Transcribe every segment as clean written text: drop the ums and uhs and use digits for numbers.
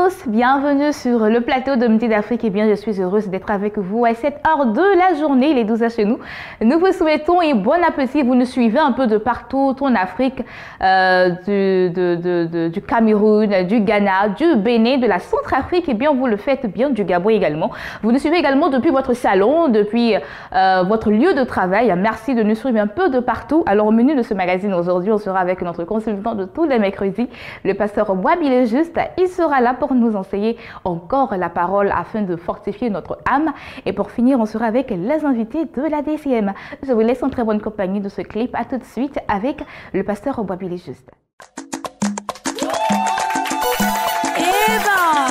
tous, bienvenue sur le plateau de Midi d'Afrique. Et bien, je suis heureuse d'être avec vous à cette heure de la journée, les 12 h chez nous. Nous vous souhaitons un bon appétit. Vous nous suivez un peu de partout en Afrique, du Cameroun, du Ghana, du Bénin, de la Centrafrique. Et bien, vous le faites bien du Gabon également. Vous nous suivez également depuis votre salon, depuis votre lieu de travail. Merci de nous suivre un peu de partout. Alors, au menu de ce magazine aujourd'hui, on sera avec notre consultant de tous les mercredis, le pasteur Boabile Juste. Il sera là pour nous enseigner encore la parole afin de fortifier notre âme. Et pour finir, on sera avec les invités de la DCM. Je vous laisse en très bonne compagnie de ce clip. À tout de suite avec le pasteur Boabile Juste. Eva,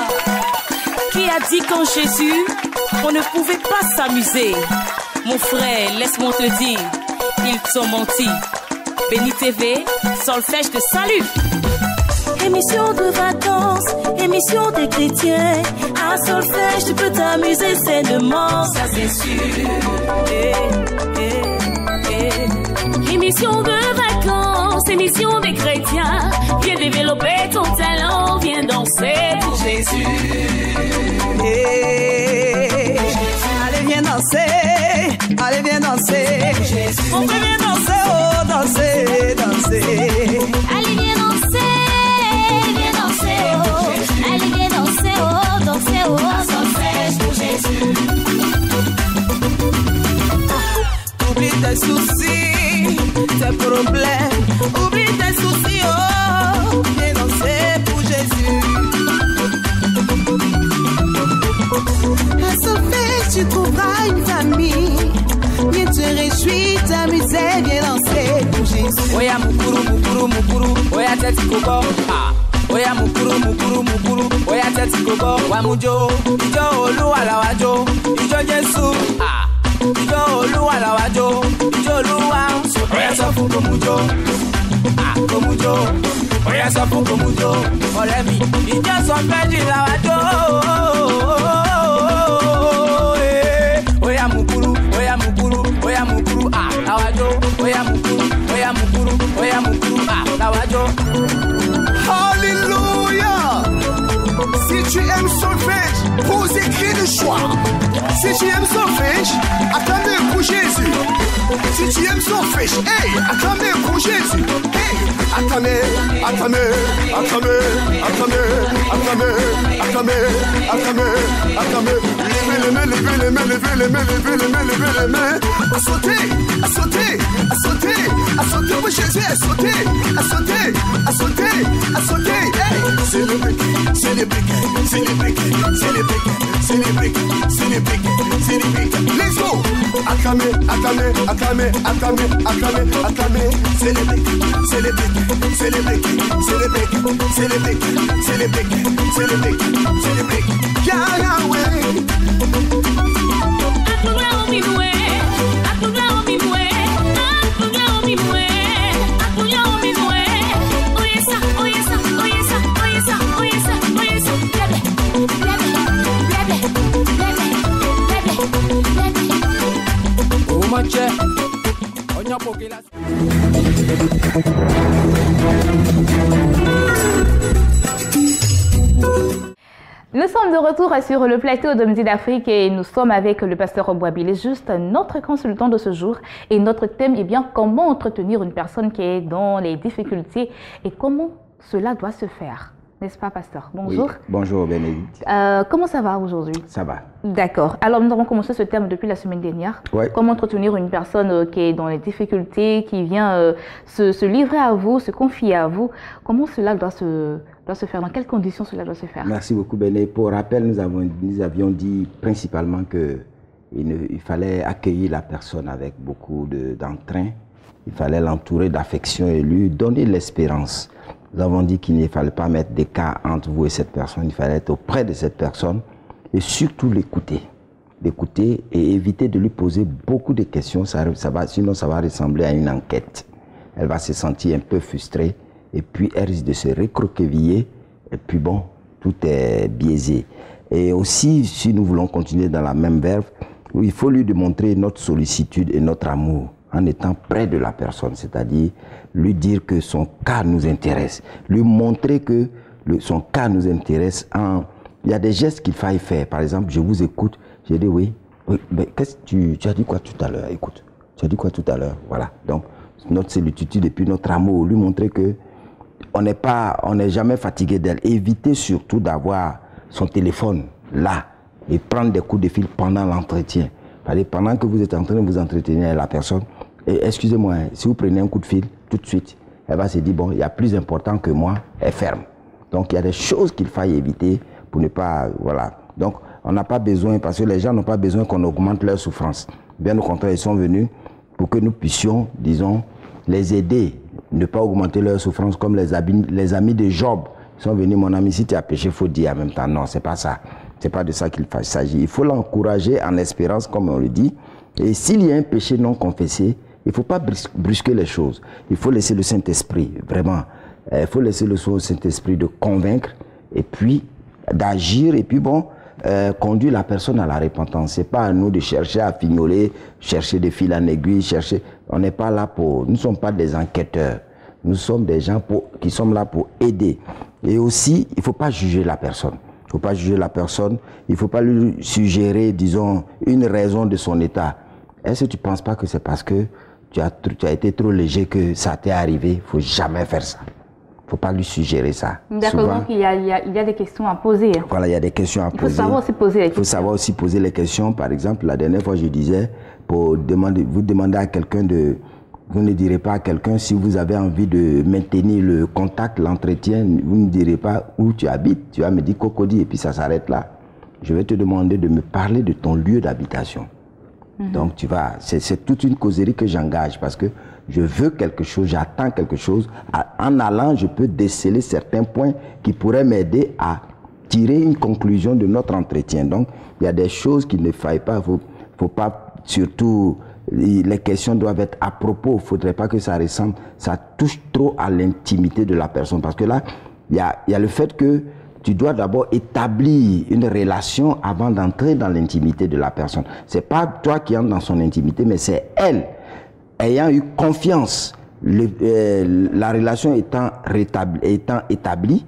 qui a dit qu'en Jésus, on ne pouvait pas s'amuser? Mon frère, laisse-moi te dire, ils t'ont menti. Béni TV, solfège de salut. Émission de vacances, émission des chrétiens. À solfège, tu peux t'amuser sainement, ça c'est sûr. Émission de vacances, émission des chrétiens. Viens développer ton talent, viens danser pour Jésus. Allez, viens danser, allez, viens danser. On peut bien danser, oh, danser, danser. Allez, viens danser, oh. Allez, viens danser, oh, danser, oh. Solfège pour Jésus. Oublie tes soucis, tes problèmes. Oublie tes soucis, oh. Viens danser pour Jésus. À Solfège, tu trouveras une famille. Viens te réjouir, t'amuser, viens danser pour Jésus. Oya mukuru, mukuru, mukuru, oya teti kobo. Oya mukuru, mukuru, mukuru, oya teti kobo. Wamujo, ijo Olúwa la wa jó, ijo Jésù. Ijo Olúwa la wa jó, ijo Olúwa. Oya sọ fún komujo, komujo. Oya sọ fún komujo, ọ̀rẹ́ mi. Ijo Solfège la wa jó. Oya mukuru, oya mukuru, oya mukuru, la wa jó. Oya mukuru, oya mukuru, oya mukuru, la wa jó. Alléluia! Si tu aimes Solfège, pose écrit de choix. Si tu aimes Solfège, acclamez pour Jésus. Si tu aimes Solfège, hey, acclamez pour Jésus. Hey, acclamez, acclamez, acclamez, acclamez, acclamez, acclamez, acclamez, acclamez. Levez les mains, levez les mains, levez les mains, levez les mains, levez les mains. À sauter, à sauter, à sauter, à sauter pour Jésus, à sauter, à sauter, à sauter, à sauter. Hey, c'est le briquet, c'est le briquet, c'est le briquet, c'est le briquet, c'est le briquet, c'est le briquet, c'est le briquet. Let's go! Acclamez, acclamez, acclamez, acclamez, acclamez, acclamez. C'est le briquet, c'est le briquet, c'est le briquet, c'est le briquet, c'est le briquet, c'est le briquet, c'est le briquet, c'est le briquet. Yahweh. Nous sommes de retour sur le plateau de Midi d'Afrique et nous sommes avec le pasteur Boabile Juste, notre consultant de ce jour. Et notre thème est bien comment entretenir une personne qui est dans les difficultés et comment cela doit se faire. N'est-ce pas, pasteur? Bonjour. Oui, bonjour, Bénédicte. Comment ça va aujourd'hui? Ça va. D'accord. Alors, nous avons commencé ce thème depuis la semaine dernière. Ouais. Comment entretenir une personne qui est dans les difficultés, qui vient se livrer à vous, se confier à vous. Comment cela doit se faire? Dans quelles conditions cela doit se faire? Merci beaucoup, Béné. Pour rappel, nous avions dit principalement qu'il fallait accueillir la personne avec beaucoup d'entrain. Il fallait l'entourer d'affection et lui donner l'espérance. Nous avons dit qu'il ne fallait pas mettre d'écart entre vous et cette personne. Il fallait être auprès de cette personne et surtout l'écouter. L'écouter et éviter de lui poser beaucoup de questions. Sinon, ça va ressembler à une enquête. Elle va se sentir un peu frustrée et puis elle risque de se recroqueviller. Et puis bon, tout est biaisé. Et aussi, si nous voulons continuer dans la même verve, il faut lui démontrer notre sollicitude et notre amour en étant près de la personne, c'est-à-dire lui dire que son cas nous intéresse, lui montrer que son cas nous intéresse. Il y a des gestes qu'il faille faire. Par exemple, je vous écoute, j'ai dit oui, mais qu'est-ce que tu as dit quoi tout à l'heure? Écoute, tu as dit quoi tout à l'heure? Voilà. Donc, notre solitude et puis notre amour, lui montrer que on n'est jamais fatigué d'elle. Évitez surtout d'avoir son téléphone là et prendre des coups de fil pendant l'entretien. Pendant que vous êtes en train de vous entretenir avec la personne, excusez-moi, si vous prenez un coup de fil tout de suite, elle va se dire, bon, il y a plus important que moi, elle ferme. Donc, il y a des choses qu'il faille éviter pour ne pas, voilà. Donc, on n'a pas besoin, parce que les gens n'ont pas besoin qu'on augmente leur souffrance. Bien au contraire, ils sont venus pour que nous puissions, disons, les aider, ne pas augmenter leur souffrance comme les amis de Job. Ils sont venus, mon ami, si tu as péché, il faut dire en même temps. Non, c'est pas ça. C'est pas de ça qu'il s'agit. Il faut l'encourager en espérance, comme on le dit. Et s'il y a un péché non confessé, il ne faut pas brusquer les choses. Il faut laisser le Saint-Esprit, vraiment. Il faut laisser le Saint-Esprit de convaincre et puis d'agir et puis bon, conduire la personne à la repentance. Ce n'est pas à nous de chercher à fignoler, chercher des fils en aiguille, chercher. On n'est pas là pour. Nous ne sommes pas des enquêteurs. Nous sommes des gens qui sommes là pour aider. Et aussi, il ne faut pas juger la personne. Il ne faut pas juger la personne. Il ne faut pas lui suggérer, disons, une raison de son état. Est-ce que tu ne penses pas que c'est parce que tu as été trop léger que ça t'est arrivé? Il ne faut jamais faire ça. Il ne faut pas lui suggérer ça. D'accord, donc il y a des questions à poser. Voilà, il y a des questions à poser. Il faut savoir aussi poser les questions. Il faut savoir aussi poser les questions. Par exemple, la dernière fois, je disais, vous demandez à quelqu'un de... Vous ne direz pas à quelqu'un, si vous avez envie de maintenir le contact, l'entretien, vous ne direz pas où tu habites. Tu vas me dire Cocody et puis ça s'arrête là. Je vais te demander de me parler de ton lieu d'habitation. Donc c'est toute une causerie que j'engage parce que je veux quelque chose, j'attends quelque chose. En allant, je peux déceler certains points qui pourraient m'aider à tirer une conclusion de notre entretien. Donc, il y a des choses qu'il ne faille pas. Faut pas, surtout, les questions doivent être à propos. Il ne faudrait pas que ça ressemble, ça touche trop à l'intimité de la personne. Parce que là, il y a le fait que tu dois d'abord établir une relation avant d'entrer dans l'intimité de la personne. Ce n'est pas toi qui entres dans son intimité, mais c'est elle. Ayant eu confiance, la relation étant établie,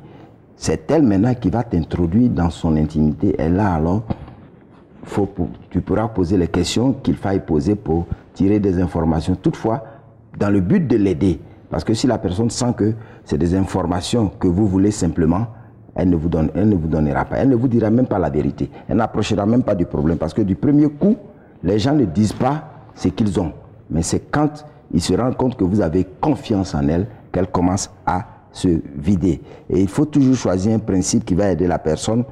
c'est elle maintenant qui va t'introduire dans son intimité. Et là, alors, tu pourras poser les questions qu'il faille poser pour tirer des informations. Toutefois, dans le but de l'aider. Parce que si la personne sent que c'est des informations que vous voulez simplement, elle ne vous donnera pas. Elle ne vous dira même pas la vérité. Elle n'approchera même pas du problème. Parce que du premier coup, les gens ne disent pas ce qu'ils ont. Mais c'est quand ils se rendent compte que vous avez confiance en elle qu'elle commence à se vider. Et il faut toujours choisir un principe qui va aider la personne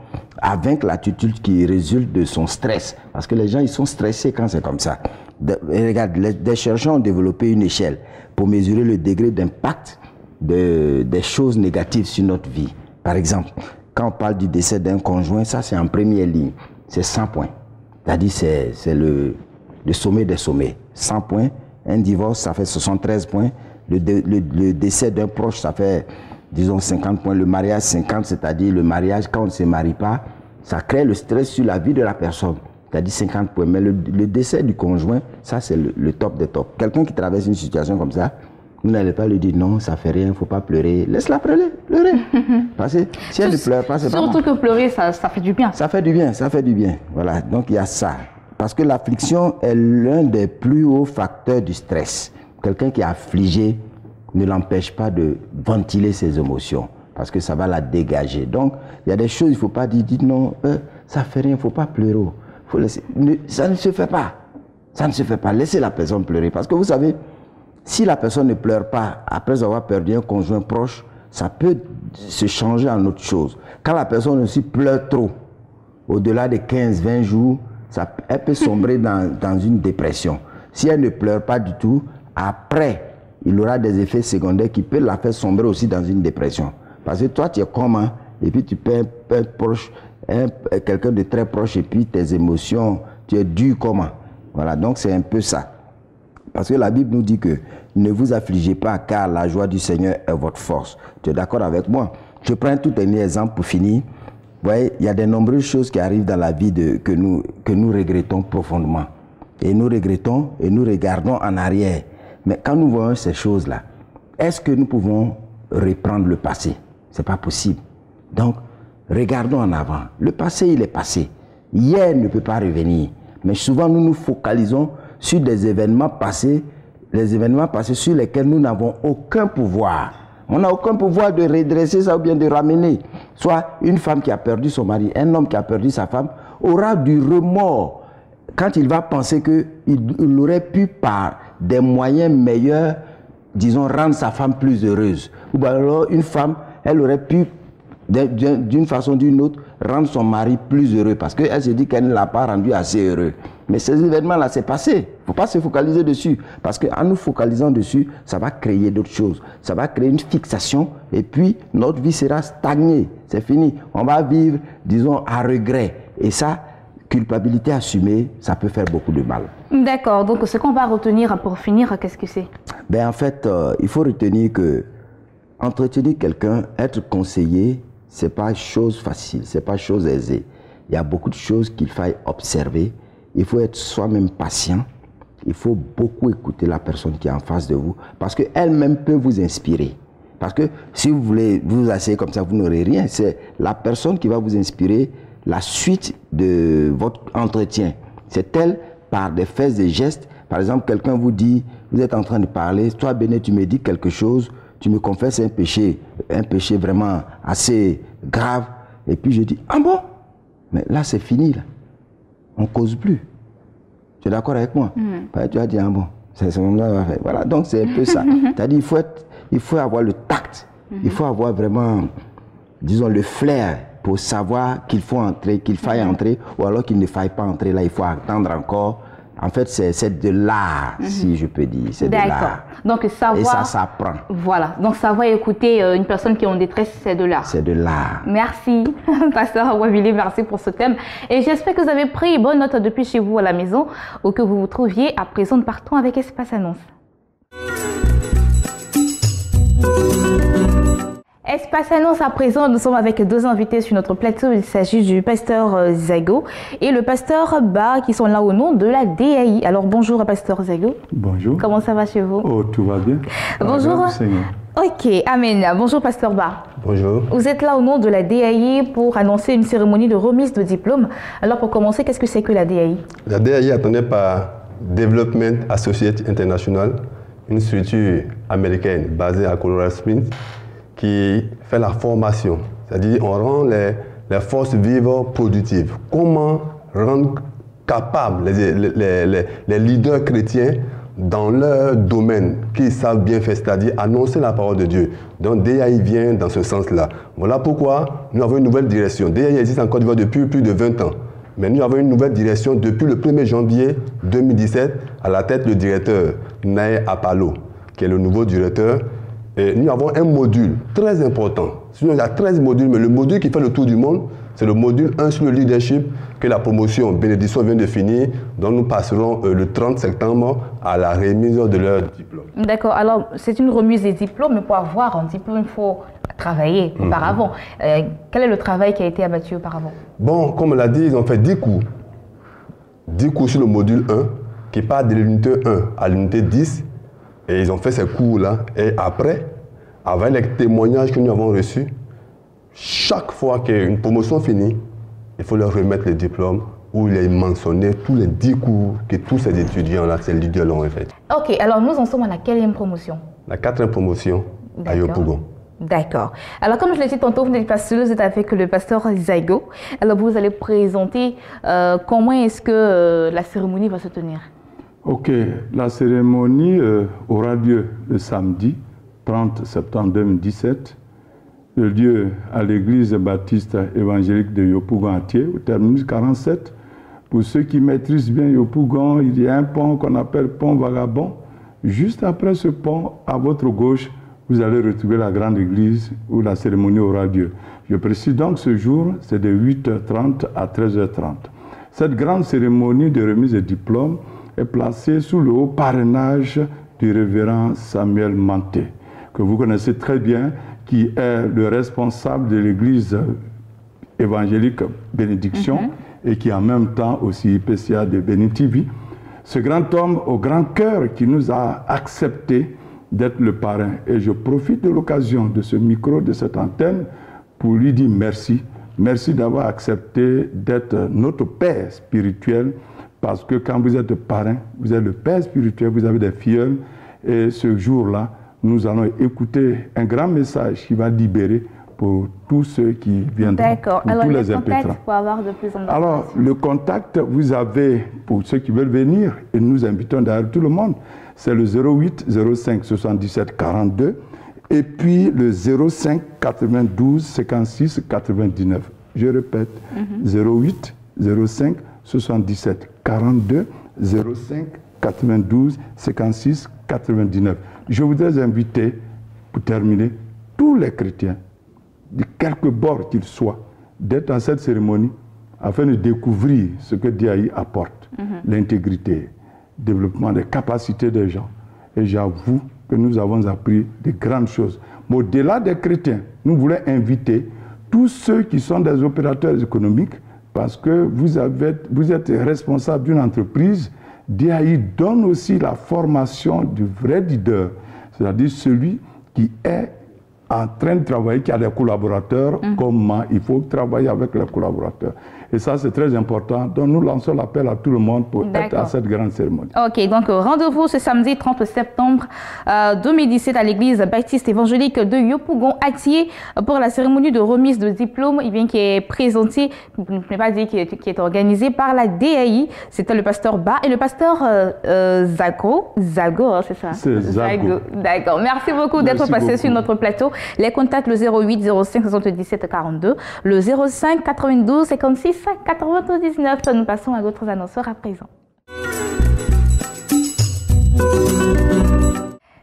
à vaincre l'attitude qui résulte de son stress. Parce que les gens, ils sont stressés quand c'est comme ça. Regarde, des chercheurs ont développé une échelle pour mesurer le degré d'impact des choses négatives sur notre vie. Par exemple, quand on parle du décès d'un conjoint, ça c'est en première ligne, c'est 100 points. C'est-à-dire c'est le sommet des sommets. 100 points, un divorce ça fait 73 points, le décès d'un proche ça fait, disons, 50 points, le mariage 50, c'est-à-dire le mariage quand on ne se marie pas, ça crée le stress sur la vie de la personne, c'est-à-dire 50 points. Mais le décès du conjoint, ça c'est le top des tops. Quelqu'un qui traverse une situation comme ça, vous n'allez pas lui dire non, ça fait rien, il ne faut pas pleurer. Laisse-la pleurer. Parce que si elle ne pleure pas, c'est pas surtout que pleurer, ça fait du bien. Ça fait du bien. Voilà, donc il y a ça. Parce que l'affliction est l'un des plus hauts facteurs du stress. Quelqu'un qui est affligé ne l'empêche pas de ventiler ses émotions. Parce que ça va la dégager. Donc, il y a des choses, il ne faut pas dire non, ça fait rien, il ne faut pas pleurer. Faut laisser. Ça ne se fait pas. Ça ne se fait pas. Laissez la personne pleurer. Parce que vous savez, si la personne ne pleure pas après avoir perdu un conjoint proche, ça peut se changer en autre chose. Quand la personne aussi pleure trop, au-delà de 15-20 jours, elle peut sombrer dans une dépression. Si elle ne pleure pas du tout, après, il aura des effets secondaires qui peuvent la faire sombrer aussi dans une dépression. Parce que toi, tu es comme, et puis tu perds quelqu'un de très proche, et puis tes émotions, tu es dur comment. Voilà, donc c'est un peu ça. Parce que la Bible nous dit que ne vous affligez pas car la joie du Seigneur est votre force. Tu es d'accord avec moi? Je prends tout un exemple pour finir. Vous voyez, il y a de nombreuses choses qui arrivent dans la vie que nous regrettons profondément. Et nous regrettons et nous regardons en arrière. Mais quand nous voyons ces choses-là, est-ce que nous pouvons reprendre le passé? Ce n'est pas possible. Donc, regardons en avant. Le passé, il est passé. Hier ne peut pas revenir. Mais souvent, nous nous focalisons sur des événements passés, les événements passés sur lesquels nous n'avons aucun pouvoir. On n'a aucun pouvoir de redresser ça ou bien de ramener. Soit une femme qui a perdu son mari, un homme qui a perdu sa femme, aura du remords quand il va penser qu'il aurait pu, par des moyens meilleurs, disons, rendre sa femme plus heureuse. Ou alors une femme, elle aurait pu, d'une façon ou d'une autre, rendre son mari plus heureux parce qu'elle se dit qu'elle ne l'a pas rendu assez heureux. Mais ces événements-là, c'est passé. Il ne faut pas se focaliser dessus. Parce qu'en nous focalisant dessus, ça va créer d'autres choses. Ça va créer une fixation et puis notre vie sera stagnée. C'est fini. On va vivre, disons, à regret. Et ça, culpabilité assumée, ça peut faire beaucoup de mal. D'accord. Donc, ce qu'on va retenir pour finir, qu'est-ce que c'est? Ben, en fait, il faut retenir que entretenir quelqu'un, être conseillé, ce n'est pas chose facile, ce n'est pas chose aisée. Il y a beaucoup de choses qu'il faille observer. Il faut être soi-même patient. Il faut beaucoup écouter la personne qui est en face de vous parce qu'elle-même peut vous inspirer. Parce que si vous voulez vous asseoir comme ça, vous n'aurez rien. C'est la personne qui va vous inspirer la suite de votre entretien. C'est elle, par des faits et gestes. Par exemple, quelqu'un vous dit, vous êtes en train de parler, toi, Béné, tu me dis quelque chose, tu me confesses un péché vraiment assez grave. Et puis je dis, ah bon? Mais là, c'est fini, là. On ne cause plus. Tu es d'accord avec moi? Tu as dit, ah bon, c'est ce moment-là. Voilà, donc c'est un peu ça. C'est-à-dire il faut avoir le tact. Il faut avoir vraiment, disons, le flair pour savoir qu'il faut entrer, qu'il faille entrer, ou alors qu'il ne faille pas entrer. Là, il faut attendre encore. En fait, c'est de l'art, si je peux dire. C'est de l'art. Donc, savoir... Et ça s'apprend. Voilà. Donc, savoir écouter une personne qui est en détresse, c'est de l'art. C'est de l'art. Merci, Pasteur Wabili, merci pour ce thème. Et j'espère que vous avez pris bonne note depuis chez vous à la maison ou que vous vous trouviez à présent. Nous partons avec Espace Annonce. Espace Annonce à présent, nous sommes avec deux invités sur notre plateau. Il s'agit du pasteur Zago et le pasteur Ba qui sont là au nom de la DAI. Alors bonjour pasteur Zago. Bonjour. Comment ça va chez vous? Oh, tout va bien. Bonjour. Ok, amen. Bonjour pasteur Ba. Bonjour. Vous êtes là au nom de la DAI pour annoncer une cérémonie de remise de diplôme. Alors pour commencer, qu'est-ce que c'est que la DAI? La DAI est attendue par Development Associates International, une structure américaine basée à Colorado Springs, qui fait la formation, c'est-à-dire on rend les forces vives productives. Comment rendre capables les leaders chrétiens dans leur domaine qu'ils savent bien faire, c'est-à-dire annoncer la parole de Dieu. Donc DAI vient dans ce sens-là. Voilà pourquoi nous avons une nouvelle direction. DAI existe en Côte d'Ivoire depuis plus de 20 ans. Mais nous avons une nouvelle direction depuis le 1er janvier 2017 à la tête du directeur Naé Apalo, qui est le nouveau directeur. Et nous avons un module très important. Sinon, il y a 13 modules, mais le module qui fait le tour du monde, c'est le module 1 sur le leadership que la promotion Bénédiction vient de finir, dont nous passerons le 30 septembre à la remise de leur diplôme. D'accord. Alors, c'est une remise des diplômes, mais pour avoir un diplôme, il faut travailler auparavant. Quel est le travail qui a été abattu auparavant? Bon, comme on l'a dit, ils ont fait 10 cours. 10 cours sur le module 1, qui part de l'unité 1 à l'unité 10. Et ils ont fait ces cours-là. Et après, avec les témoignages que nous avons reçus, chaque fois qu'une promotion finit, il faut leur remettre le diplôme où il est mentionné tous les 10 cours que tous ces étudiants-là, ces leaders l'ont fait. Ok, alors nous en sommes à la quelle promotion? La 4e promotion à Yopougon. D'accord. Alors comme je l'ai dit tantôt, vous n'êtes pas seul, vous êtes avec le pasteur Zago. Alors vous allez présenter comment est-ce que la cérémonie va se tenir? Ok, la cérémonie aura lieu le samedi 30 septembre 2017, le lieu à l'église baptiste évangélique de Yopougon-Atier, au terminus 47. Pour ceux qui maîtrisent bien Yopougon, il y a un pont qu'on appelle pont Vagabond. Juste après ce pont, à votre gauche, vous allez retrouver la grande église où la cérémonie aura lieu. Je précise donc ce jour, c'est de 8h30 à 13h30. Cette grande cérémonie de remise de diplôme est placé sous le haut parrainage du révérend Samuel Manté, que vous connaissez très bien, qui est le responsable de l'église évangélique Bénédiction et qui est en même temps aussi PCA de Bénitivi. Ce grand homme au grand cœur qui nous a accepté d'être le parrain. Et je profite de l'occasion de ce micro, de cette antenne, pour lui dire merci. Merci d'avoir accepté d'être notre père spirituel, parce que quand vous êtes parrain, vous êtes le père spirituel, vous avez des filleuls, et ce jour-là, nous allons écouter un grand message qui va libérer pour tous ceux qui viendront. D'accord. Pour Alors, tous les les contacts impétrants. pour avoir de plus en plus. Alors, le contact, vous avez, pour ceux qui veulent venir, et nous invitons d'ailleurs tout le monde, c'est le 08 05 77 42 et puis le 05 92 56 99. Je répète, 08 05 77 42 05 92 56 99. Je voudrais inviter, pour terminer, tous les chrétiens, de quelque bord qu'ils soient, d'être dans cette cérémonie afin de découvrir ce que DAI apporte, l'intégrité, le développement des capacités des gens. Et j'avoue que nous avons appris de grandes choses. Mais au-delà des chrétiens, nous voulons inviter tous ceux qui sont des opérateurs économiques, parce que vous êtes responsable d'une entreprise. DAI donne aussi la formation du vrai leader, c'est-à-dire celui qui est en train de travailler, qui a des collaborateurs, comment il faut travailler avec les collaborateurs. Et ça, c'est très important. Donc, nous lançons l'appel à tout le monde pour être à cette grande cérémonie. Ok, donc rendez-vous ce samedi 30 septembre 2017 à l'église baptiste évangélique de Yopougon-Atié pour la cérémonie de remise de diplôme qui est présentée, je ne peux pas dire qui est organisée par la DAI. C'était le pasteur Ba et le pasteur Zago, c'est ça? C'est Zago. D'accord. Merci beaucoup d'être passé sur notre plateau. Les contacts, le 08 05 77 42, le 05 92 56 99. Nous passons à d'autres annonceurs à présent.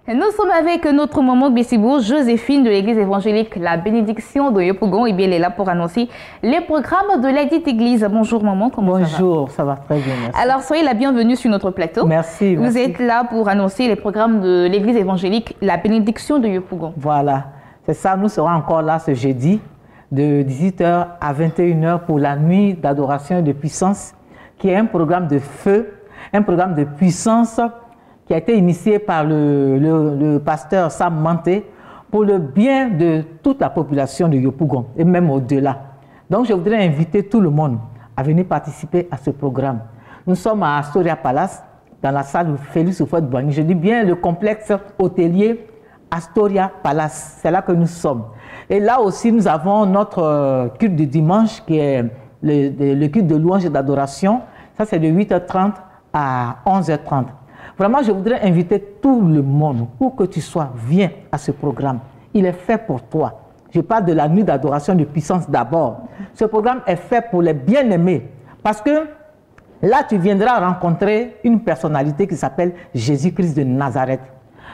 Nous sommes avec notre maman Bessibou, Joséphine de l'église évangélique La Bénédiction de Yopougon. Et bien, elle est là pour annoncer les programmes de la dite église. Bonjour maman, comment ça va? Bonjour, ça va très bien, merci. Alors, soyez la bienvenue sur notre plateau. Merci. Vous êtes là pour annoncer les programmes de l'église évangélique La Bénédiction de Yopougon. Voilà, c'est ça, nous serons encore là ce jeudi de 18h à 21h pour la nuit d'adoration et de puissance, qui est un programme de feu, un programme de puissance qui a été initié par le pasteur Sam Manté pour le bien de toute la population de Yopougon et même au-delà. Donc je voudrais inviter tout le monde à venir participer à ce programme. Nous sommes à Astoria Palace, dans la salle Félix Houphouët-Boigny. Je dis bien le complexe hôtelier Astoria Palace, c'est là que nous sommes. Et là aussi, nous avons notre culte de dimanche qui est le culte de louange et d'adoration. Ça, c'est de 8h30 à 11h30. Vraiment, je voudrais inviter tout le monde, où que tu sois, viens à ce programme. Il est fait pour toi. Je parle de la nuit d'adoration de puissance d'abord. Ce programme est fait pour les bien-aimés. Parce que là, tu viendras rencontrer une personnalité qui s'appelle Jésus-Christ de Nazareth.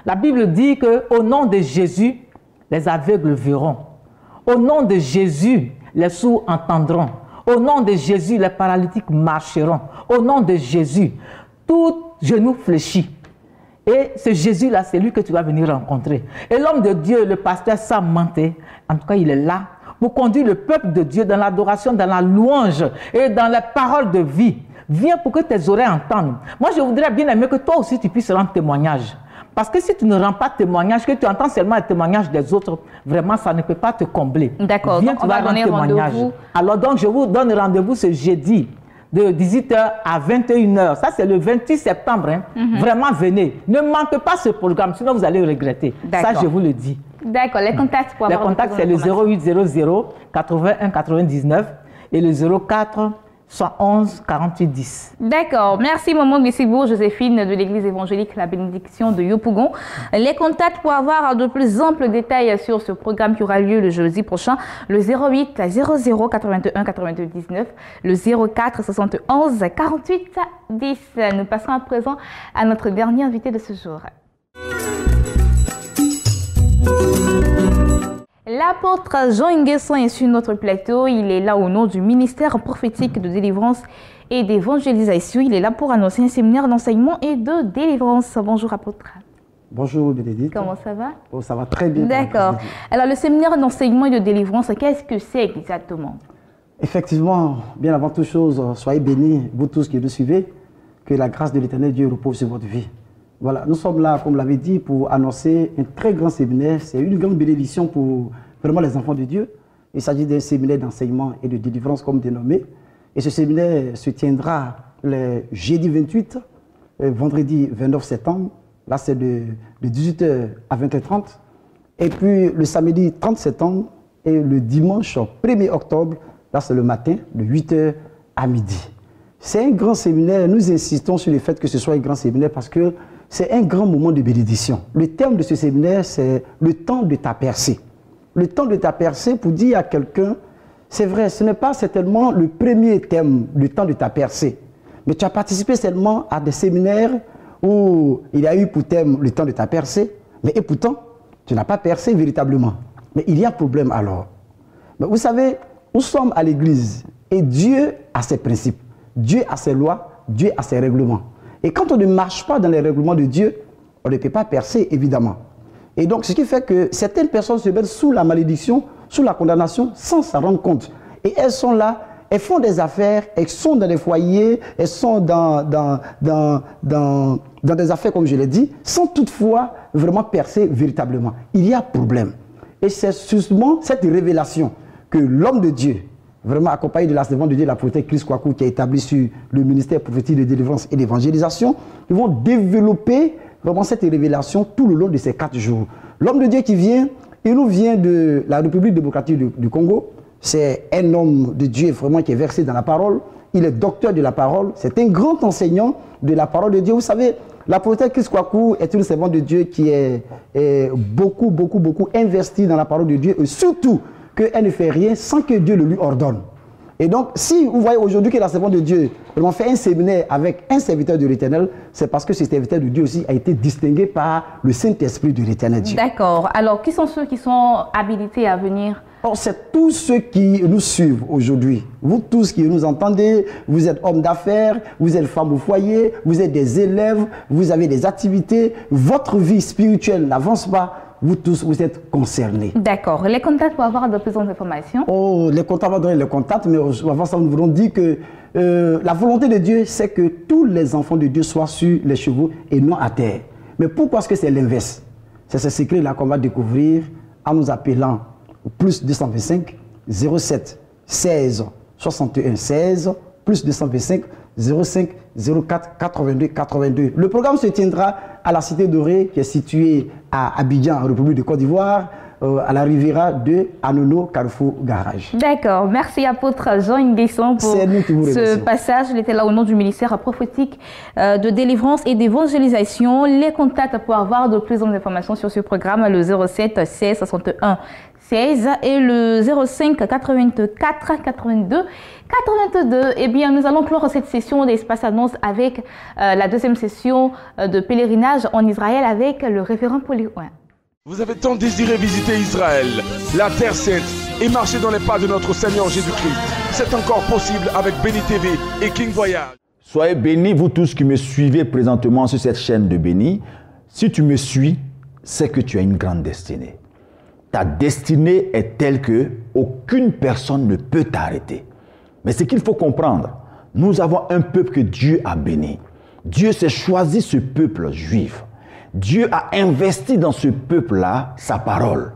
La Bible dit qu'au nom de Jésus, les aveugles verront. Au nom de Jésus, les sourds entendront. Au nom de Jésus, les paralytiques marcheront. Au nom de Jésus, tout genou fléchit. Et ce Jésus-là, c'est lui que tu vas venir rencontrer. Et l'homme de Dieu, le pasteur Sam Manté, en tout cas, il est là pour conduire le peuple de Dieu dans l'adoration, dans la louange et dans les paroles de vie. Viens pour que tes oreilles entendent. Moi, je voudrais bien aimer que toi aussi, tu puisses rendre témoignage. Parce que si tu ne rends pas témoignage, que tu entends seulement le témoignage des autres, vraiment, ça ne peut pas te combler. D'accord, donc on va donner rendez-vous. Alors, donc, je vous donne rendez-vous ce jeudi de 18h à 21h. Ça, c'est le 28 septembre. Hein. Vraiment, venez. Ne manquez pas ce programme, sinon vous allez regretter. Ça, je vous le dis. D'accord, les contacts pour avoir... Les contacts, c'est le 0800 81 99 et le 04 111 48 10. D'accord. Merci, maman Bessibou, Joséphine de l'église évangélique La Bénédiction de Yopougon. Les contacts pour avoir de plus amples détails sur ce programme qui aura lieu le jeudi prochain, le 08 00 81 92 19, le 04 71 48 10. Nous passons à présent à notre dernier invité de ce jour. L'apôtre Jean Nguesson est sur notre plateau. Il est là au nom du ministère prophétique de délivrance et d'évangélisation. Il est là pour annoncer un séminaire d'enseignement et de délivrance. Bonjour apôtre. Bonjour Bénédicte. Comment ça va? Oh, ça va très bien. D'accord. Alors le séminaire d'enseignement et de délivrance, qu'est-ce que c'est exactement? Effectivement, bien avant toute chose, soyez bénis, vous tous qui nous suivez, que la grâce de l'Éternel Dieu repose sur votre vie. Voilà, nous sommes là, comme l'avait dit, pour annoncer un très grand séminaire. C'est une grande bénédiction pour vraiment les enfants de Dieu. Il s'agit d'un séminaire d'enseignement et de délivrance comme dénommé. Et ce séminaire se tiendra le jeudi 28, vendredi 29 septembre. Là, c'est de 18h à 20h30. Et puis le samedi 30 septembre et le dimanche 1er octobre, là, c'est le matin, de 8h à midi. C'est un grand séminaire. Nous insistons sur le fait que ce soit un grand séminaire parce que c'est un grand moment de bénédiction. Le terme de ce séminaire, c'est le temps de ta percée. Le temps de ta percée, pour dire à quelqu'un, c'est vrai, ce n'est pas certainement le premier thème, le temps de ta percée. Mais tu as participé seulement à des séminaires où il y a eu pour thème le temps de ta percée, mais et pourtant, tu n'as pas percé véritablement. Mais il y a problème alors. Mais vous savez, nous sommes à l'église et Dieu a ses principes, Dieu a ses lois, Dieu a ses règlements. Et quand on ne marche pas dans les règlements de Dieu, on ne peut pas percer, évidemment. Et donc, ce qui fait que certaines personnes se mettent sous la malédiction, sous la condamnation, sans s'en rendre compte. Et elles sont là, elles font des affaires, elles sont dans des foyers, elles sont dans des affaires, comme je l'ai dit, sans toutefois vraiment percer véritablement. Il y a problème. Et c'est justement cette révélation que l'homme de Dieu, vraiment accompagné de la servante de Dieu, la prophète Chris Kwaku, qui a établi sur le ministère prophétique de délivrance et d'évangélisation, ils vont développer vraiment cette révélation tout le long de ces 4 jours. L'homme de Dieu qui vient, il nous vient de la République démocratique du Congo. C'est un homme de Dieu vraiment qui est versé dans la parole. Il est docteur de la parole. C'est un grand enseignant de la parole de Dieu. Vous savez, la prophète Chris Kwaku est une servante de Dieu qui est beaucoup investie dans la parole de Dieu et surtout qu'elle ne fait rien sans que Dieu le lui ordonne. Et donc, si vous voyez aujourd'hui que la servante de Dieu vraiment fait un séminaire avec un serviteur de l'Éternel, c'est parce que ce serviteur de Dieu aussi a été distingué par le Saint-Esprit de l'Éternel Dieu. D'accord. Alors, qui sont ceux qui sont habilités à venir? C'est tous ceux qui nous suivent aujourd'hui. Vous tous qui nous entendez, vous êtes hommes d'affaires, vous êtes femmes au foyer, vous êtes des élèves, vous avez des activités, votre vie spirituelle n'avance pas. Vous tous, vous êtes concernés. D'accord. Les contacts pour avoir de plus d'informations? Oh, les contacts, on va donner les contacts, mais avant ça, nous voulons dire que la volonté de Dieu, c'est que tous les enfants de Dieu soient sur les chevaux et non à terre. Mais pourquoi est-ce que c'est l'inverse? C'est ce secret-là qu'on va découvrir en nous appelant au plus 225 07 16 61 16 plus 225 05 04 82 82. Le programme se tiendra à la Cité Dorée qui est située à Abidjan, en République de Côte d'Ivoire, à la Riviera de Anono, Carrefour Garage. D'accord. Merci apôtre Jean Nguesson pour ce passage. Il était là au nom du ministère prophétique de délivrance et d'évangélisation. Les contacts pour avoir de plus d'informations sur ce programme, le 07 16 61 16 et le 05 84 82 82. Eh bien, nous allons clore cette session d'Espace Annonce avec la deuxième session de pèlerinage en Israël avec le révérend Paul. Vous avez tant désiré visiter Israël, la Terre Sainte, et marcher dans les pas de notre Seigneur Jésus-Christ. C'est encore possible avec Béni TV et King Voyage. Soyez bénis, vous tous qui me suivez présentement sur cette chaîne de Béni. Si tu me suis, c'est que tu as une grande destinée. Ta destinée est telle que aucune personne ne peut t'arrêter. Mais ce qu'il faut comprendre, nous avons un peuple que Dieu a béni. Dieu s'est choisi ce peuple juif. Dieu a investi dans ce peuple-là sa parole.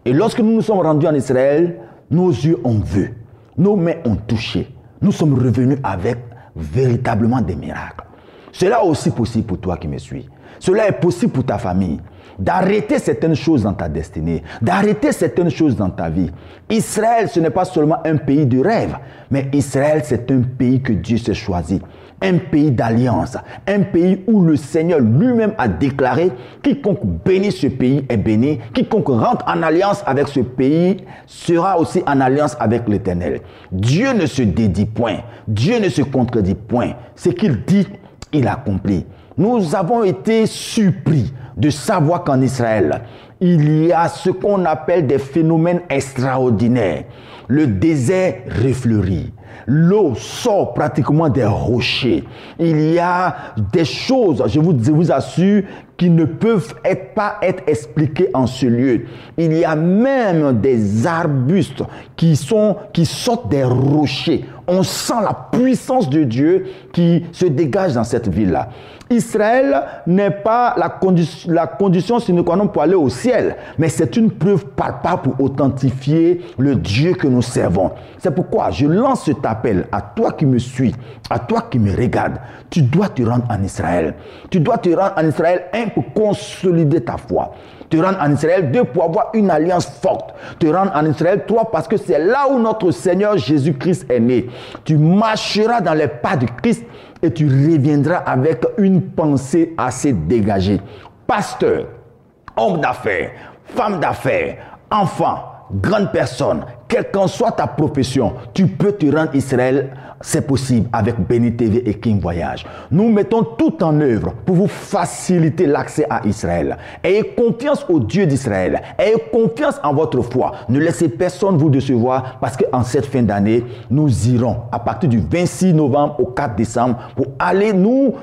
Et lorsque nous nous sommes rendus en Israël, nos yeux ont vu, nos mains ont touché. Nous sommes revenus avec véritablement des miracles. Cela est aussi possible pour toi qui me suis. Cela est possible pour ta famille. D'arrêter certaines choses dans ta destinée, d'arrêter certaines choses dans ta vie. Israël, ce n'est pas seulement un pays de rêve, mais Israël, c'est un pays que Dieu s'est choisi. Un pays d'alliance, un pays où le Seigneur lui-même a déclaré quiconque bénit ce pays est béni, quiconque rentre en alliance avec ce pays sera aussi en alliance avec l'Éternel. Dieu ne se dédie point, Dieu ne se contredit point. Ce qu'il dit, il accomplit. Nous avons été surpris de savoir qu'en Israël, il y a ce qu'on appelle des phénomènes extraordinaires. Le désert refleurit. L'eau sort pratiquement des rochers. Il y a des choses, je vous assure, qui ne peuvent pas être expliqués en ce lieu. Il y a même des arbustes qui sortent des rochers. On sent la puissance de Dieu qui se dégage dans cette ville-là. Israël n'est pas la condition sine qua non pour aller au ciel, mais c'est une preuve palpable pour authentifier le Dieu que nous servons. C'est pourquoi je lance cet appel à toi qui me suis, à toi qui me regarde. Tu dois te rendre en Israël. Tu dois te rendre en Israël, un, pour consolider ta foi. Te rendre en Israël, deux, pour avoir une alliance forte. Te rendre en Israël, trois, parce que c'est là où notre Seigneur Jésus-Christ est né. Tu marcheras dans les pas de Christ et tu reviendras avec une pensée assez dégagée. Pasteur, homme d'affaires, femme d'affaires, enfant, grande personne, quelle qu'en soit ta profession, tu peux te rendre en Israël, c'est possible avec Béni TV et King Voyage. Nous mettons tout en œuvre pour vous faciliter l'accès à Israël. Ayez confiance au Dieu d'Israël. Ayez confiance en votre foi. Ne laissez personne vous décevoir parce qu'en cette fin d'année, nous irons à partir du 26 novembre au 4 décembre pour aller nous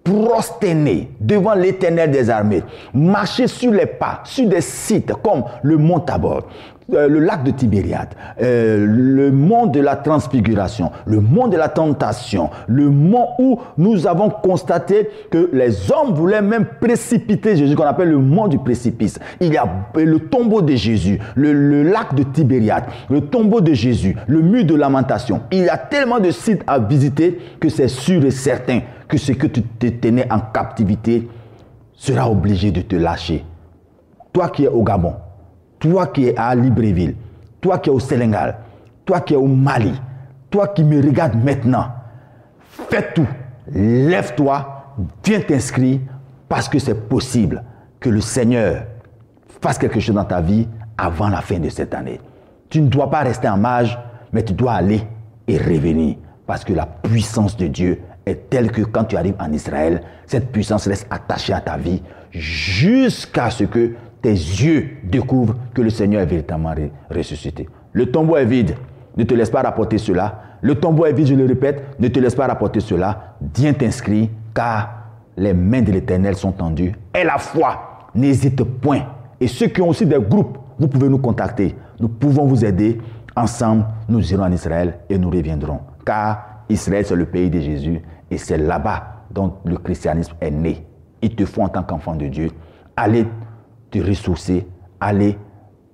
prosterner devant l'Éternel des armées, marcher sur les pas, sur des sites comme le mont Tabor, le lac de Tibériade, le mont de la transfiguration, le mont de la tentation, le mont où nous avons constaté que les hommes voulaient même précipiter Jésus, qu'on appelle le mont du précipice. Il y a le tombeau de Jésus, le lac de Tibériade, le tombeau de Jésus, le mur de lamentation. Il y a tellement de sites à visiter que c'est sûr et certain que ce que tu te tenais en captivité sera obligé de te lâcher. Toi qui es au Gabon, toi qui es à Libreville, toi qui es au Sénégal, toi qui es au Mali, toi qui me regardes maintenant, fais tout, lève-toi, viens t'inscrire parce que c'est possible que le Seigneur fasse quelque chose dans ta vie avant la fin de cette année. Tu ne dois pas rester en marge, mais tu dois aller et revenir parce que la puissance de Dieu est telle que quand tu arrives en Israël, cette puissance reste attachée à ta vie jusqu'à ce que tes yeux découvrent que le Seigneur est véritablement ressuscité. Le tombeau est vide, ne te laisse pas rapporter cela. Le tombeau est vide, je le répète, ne te laisse pas rapporter cela. Viens t'inscrire car les mains de l'Éternel sont tendues. Et la foi, n'hésite point. Et ceux qui ont aussi des groupes, vous pouvez nous contacter. Nous pouvons vous aider. Ensemble, nous irons en Israël et nous reviendrons. Car Israël, c'est le pays de Jésus et c'est là-bas dont le christianisme est né. Il te faut en tant qu'enfant de Dieu aller te ressourcer, aller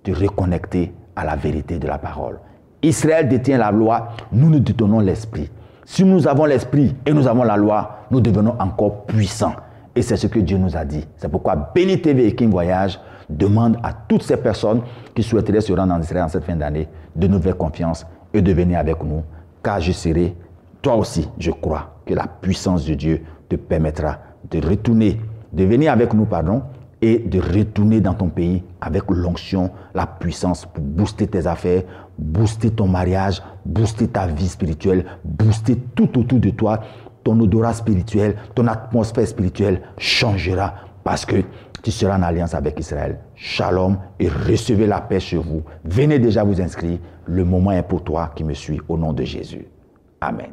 te reconnecter à la vérité de la parole. Israël détient la loi, nous nous détenons l'esprit. Si nous avons l'esprit et nous avons la loi, nous devenons encore puissants. Et c'est ce que Dieu nous a dit. C'est pourquoi Béni TV et King Voyage demandent à toutes ces personnes qui souhaiteraient se rendre en Israël en cette fin d'année de nous faire confiance et de venir avec nous, car je serai, toi aussi, je crois que la puissance de Dieu te permettra de retourner, de venir avec nous, et de retourner dans ton pays avec l'onction, la puissance pour booster tes affaires, booster ton mariage, booster ta vie spirituelle, booster tout autour de toi. Ton odorat spirituel, ton atmosphère spirituelle changera parce que tu seras en alliance avec Israël. Shalom et recevez la paix chez vous. Venez déjà vous inscrire. Le moment est pour toi qui me suis au nom de Jésus. Amen.